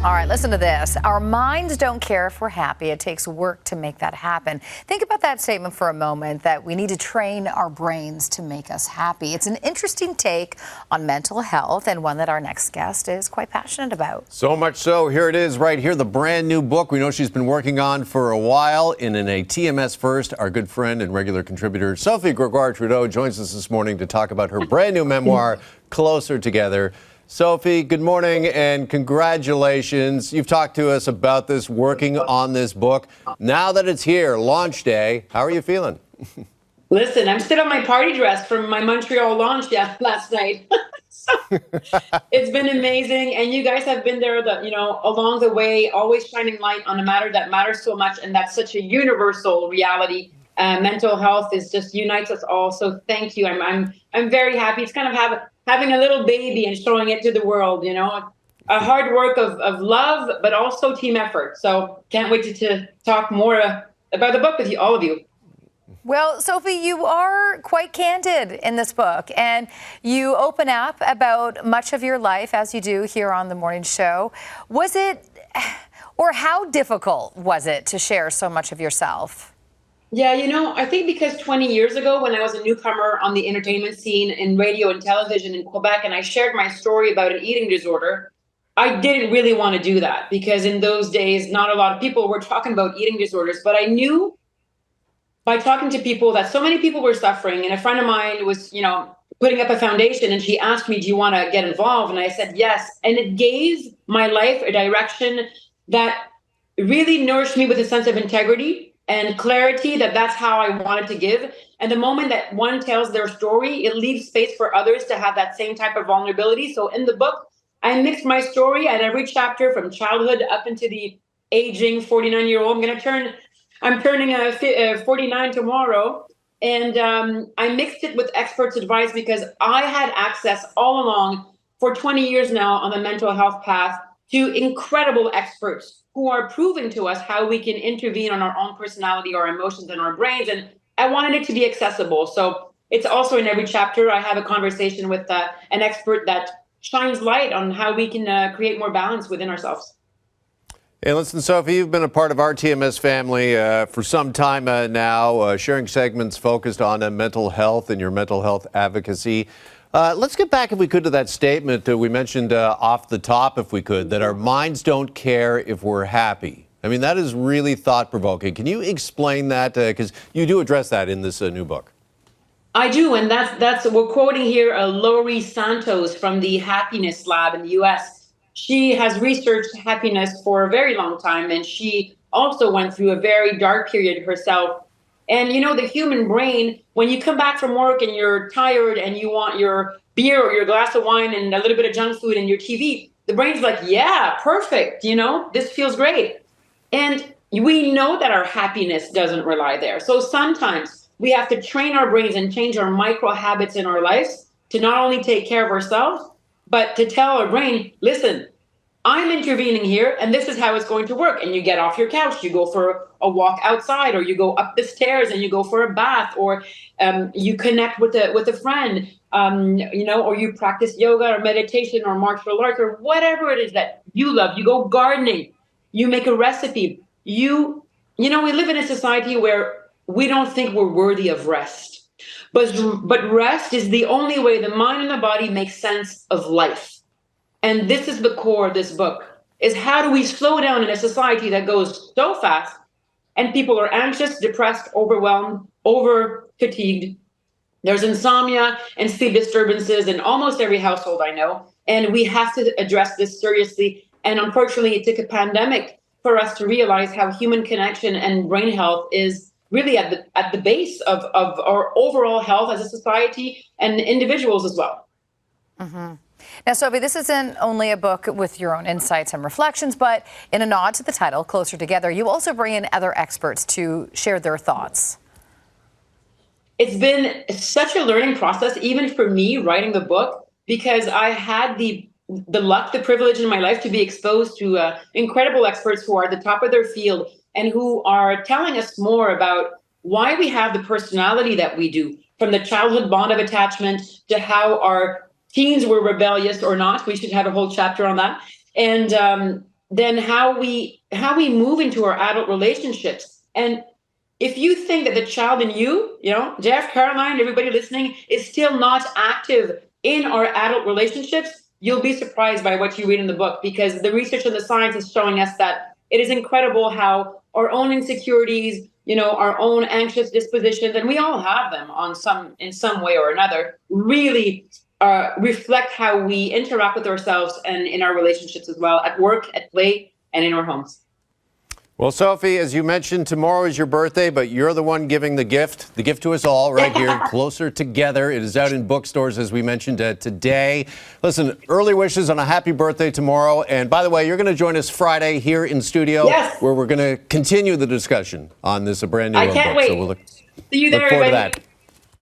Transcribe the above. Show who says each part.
Speaker 1: All right, listen to this. Our minds don't care if we're happy. It takes work to make that happen. Think about that statement for a moment, that we need to train our brains to make us happy. It's an interesting take on mental health, and one that our next guest is quite passionate about.
Speaker 2: So much so, here it is right here, the brand new book we know she's been working on for a while. In a TMS first, our good friend and regular contributor, Sophie Grégoire Trudeau, joins us this morning to talk about her brand new memoir, Closer Together. Sophie, good morning and congratulations. You've talked to us about this, working on this book. Now that it's here, launch day, how are you feeling?
Speaker 3: Listen, I'm still in my party dress from my Montreal launch last night. So, it's been amazing. And you guys have been there, along the way, always shining light on a matter that matters so much. And that's such a universal reality. Mental health is just unites us all. So thank you. I'm very happy. It's kind of having a little baby and showing it to the world, a hard work of love, but also team effort. So can't wait to talk more about the book with you, all of you.
Speaker 1: Well, Sophie, you are quite candid in this book, and you open up about much of your life, as you do here on the morning show. Was it, or how difficult was it to share so much of yourself?
Speaker 3: Yeah, I think because 20 years ago, when I was a newcomer on the entertainment scene in radio and television in Quebec, and I shared my story about an eating disorder, I didn't really want to do that because in those days, not a lot of people were talking about eating disorders. But I knew by talking to people that so many people were suffering. And a friend of mine was, putting up a foundation, and she asked me, do you want to get involved? And I said, yes. And it gave my life a direction that really nourished me with a sense of integrity and clarity, that's how I wanted to give. And the moment that one tells their story, it leaves space for others to have that same type of vulnerability. So in the book, I mixed my story at every chapter, from childhood up into the aging 49-year-old. I'm turning 49 tomorrow. And I mixed it with experts' advice because I had access all along for 20 years now on the mental health path to incredible experts who are proving to us how we can intervene on our own personality, our emotions, and our brains. And I wanted it to be accessible. So it's also in every chapter, I have a conversation with an expert that shines light on how we can create more balance within ourselves.
Speaker 2: Hey, listen, Sophie, you've been a part of our TMS family for some time now, sharing segments focused on mental health and your mental health advocacy. Let's get back, if we could, to that statement that we mentioned off the top, if we could, that our minds don't care if we're happy. I mean, that is really thought-provoking. Can you explain that? Because you do address that in this new book.
Speaker 3: I do, and we're quoting here Laurie Santos from the Happiness Lab in the U.S. She has researched happiness for a very long time, and she also went through a very dark period herself. And the human brain, when you come back from work and you're tired and you want your beer or your glass of wine and a little bit of junk food and your TV, the brain's like, yeah, perfect. This feels great. And we know that our happiness doesn't rely there. So sometimes we have to train our brains and change our micro habits in our lives to not only take care of ourselves, but to tell our brain, listen, I'm intervening here, and this is how it's going to work. And you get off your couch, you go for a walk outside, or you go up the stairs and you go for a bath, or you connect with a friend, or you practice yoga or meditation or martial arts or whatever it is that you love. You go gardening, you make a recipe. We live in a society where we don't think we're worthy of rest, but rest is the only way the mind and the body make sense of life. And this is the core of this book, is how do we slow down in a society that goes so fast and people are anxious, depressed, overwhelmed, over fatigued. There's insomnia and sleep disturbances in almost every household I know. And we have to address this seriously. And unfortunately, it took a pandemic for us to realize how human connection and brain health is really at the base of our overall health as a society and individuals as well.
Speaker 1: Mm-hmm. Now, Sophie, this isn't only a book with your own insights and reflections, but in a nod to the title, Closer Together, you also bring in other experts to share their thoughts.
Speaker 3: It's been such a learning process, even for me, writing the book, because I had the luck, the privilege in my life to be exposed to incredible experts who are at the top of their field and who are telling us more about why we have the personality that we do, from the childhood bond of attachment to how our teens were rebellious or not. We should have a whole chapter on that. And then how we move into our adult relationships. And if you think that the child in you, Jeff, Caroline, everybody listening, is still not active in our adult relationships, you'll be surprised by what you read in the book, because the research and the science is showing us that it is incredible how our own insecurities, our own anxious dispositions, and we all have them in some way or another, really reflect how we interact with ourselves and in our relationships as well, at work, at play, and in our homes.
Speaker 2: Well, Sophie, as you mentioned, tomorrow is your birthday, but you're the one giving the gift to us all right here, Closer Together. It is out in bookstores, as we mentioned today. Listen, early wishes on a happy birthday tomorrow. And by the way, you're going to join us Friday here in studio,
Speaker 3: yes,
Speaker 2: where we're going to continue the discussion on this brand new book.
Speaker 3: I can't wait.
Speaker 2: So we'll
Speaker 3: See you there,
Speaker 2: look forward
Speaker 3: everybody.
Speaker 2: to that.